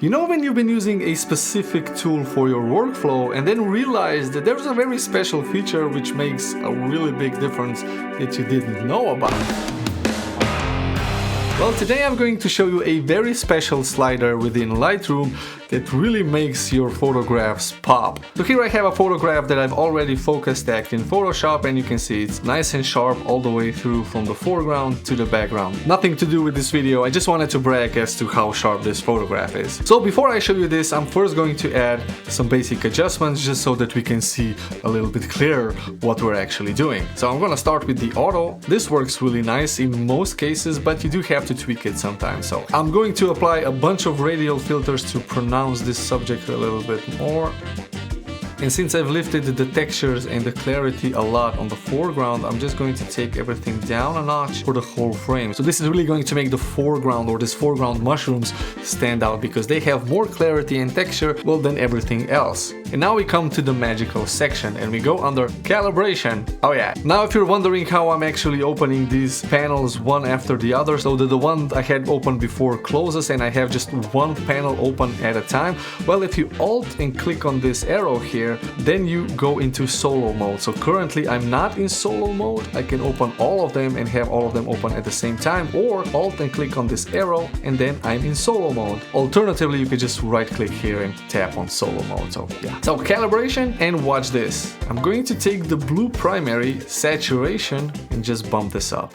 You know when you've been using a specific tool for your workflow and then realize that there's a very special feature which makes a really big difference that you didn't know about? Well, today I'm going to show you a very special slider within Lightroom that really makes your photographs pop. So here I have a photograph that I've already focus stacked in Photoshop, and you can see it's nice and sharp all the way through from the foreground to the background. Nothing to do with this video, I just wanted to brag as to how sharp this photograph is. So before I show you this, I'm first going to add some basic adjustments just so that we can see a little bit clearer what we're actually doing. So I'm gonna start with the auto. This works really nice in most cases, but you do have to tweak it sometimes. So I'm going to apply a bunch of radial filters to pronounce this subject a little bit more. And since I've lifted the textures and the clarity a lot on the foreground, I'm just going to take everything down a notch for the whole frame. So this is really going to make the foreground, or this foreground mushrooms, stand out because they have more clarity and texture, well, than everything else. And now we come to the magical section and we go under calibration. Oh yeah. Now if you're wondering how I'm actually opening these panels one after the other, so the one I had open before closes and I have just one panel open at a time, well, if you Alt and click on this arrow here, then you go into solo mode. So currently I'm not in solo mode. I can open all of them and have all of them open at the same time, or Alt and click on this arrow and then I'm in solo mode. Alternatively, you could just right click here and tap on solo mode. So yeah. So calibration, and watch this. I'm going to take the blue primary saturation and just bump this up.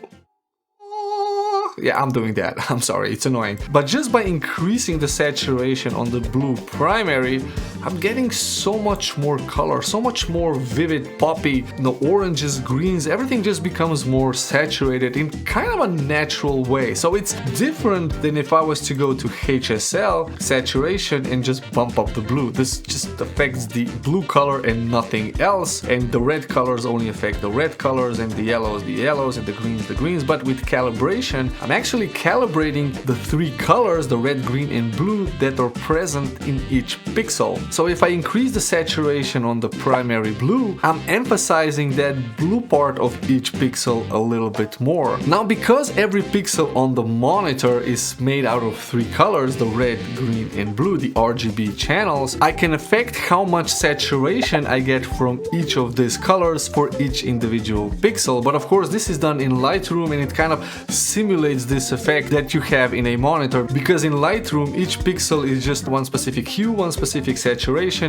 Yeah, I'm doing that. I'm sorry, it's annoying. But just by increasing the saturation on the blue primary, I'm getting so much more color, so much more vivid, poppy, oranges, greens, everything just becomes more saturated in kind of a natural way. So it's different than if I was to go to HSL, saturation, and just bump up the blue. This just affects the blue color and nothing else. And the red colors only affect the red colors, and the yellows, and the greens. But with calibration, I'm actually calibrating the three colors, the red, green, and blue, that are present in each pixel. So if I increase the saturation on the primary blue, I'm emphasizing that blue part of each pixel a little bit more. Now, because every pixel on the monitor is made out of three colors, the red, green, and blue, the RGB channels, I can affect how much saturation I get from each of these colors for each individual pixel. But of course, this is done in Lightroom, and it kind of simulates this effect that you have in a monitor, because in Lightroom each pixel is just one specific hue, one specific saturation,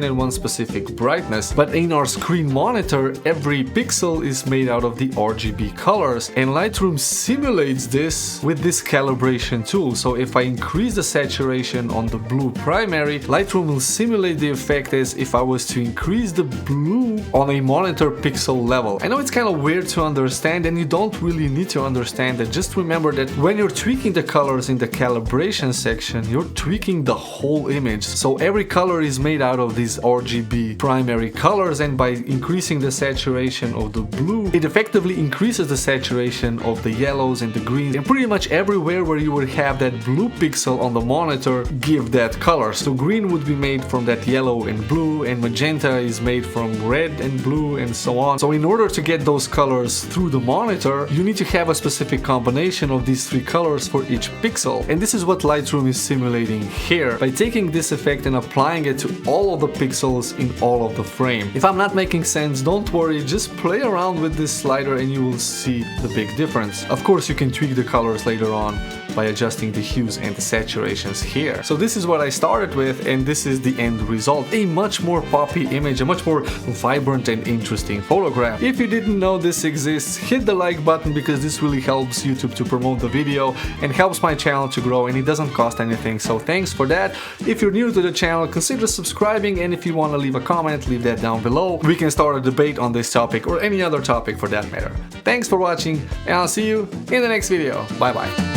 and one specific brightness. But in our screen monitor, every pixel is made out of the RGB colors, and Lightroom simulates this with this calibration tool. So if I increase the saturation on the blue primary, Lightroom will simulate the effect as if I was to increase the blue on a monitor pixel level. I know it's kind of weird to understand, and you don't really need to understand it. Just remember that when you're tweaking the colors in the calibration section, you're tweaking the whole image. So every color is made out of these RGB primary colors, and by increasing the saturation of the blue, it effectively increases the saturation of the yellows and the greens, and pretty much everywhere where you would have that blue pixel on the monitor, give that color. So green would be made from that yellow and blue, and magenta is made from red and blue, and so on. So in order to get those colors through the monitor, you need to have a specific combination of these three colors for each pixel. And this is what Lightroom is simulating here by taking this effect and applying it to all of the pixels in all of the frame. If I'm not making sense, don't worry, just play around with this slider and you will see the big difference. Of course, you can tweak the colors later on by adjusting the hues and the saturations here. So this is what I started with, and this is the end result. A much more poppy image, a much more vibrant and interesting photograph. If you didn't know this exists, hit the like button, because this really helps YouTube to promote the video and helps my channel to grow, and it doesn't cost anything, so thanks for that. If you're new to the channel, consider subscribing, and if you want to leave a comment, leave that down below. We can start a debate on this topic or any other topic for that matter. Thanks for watching, and I'll see you in the next video. Bye bye.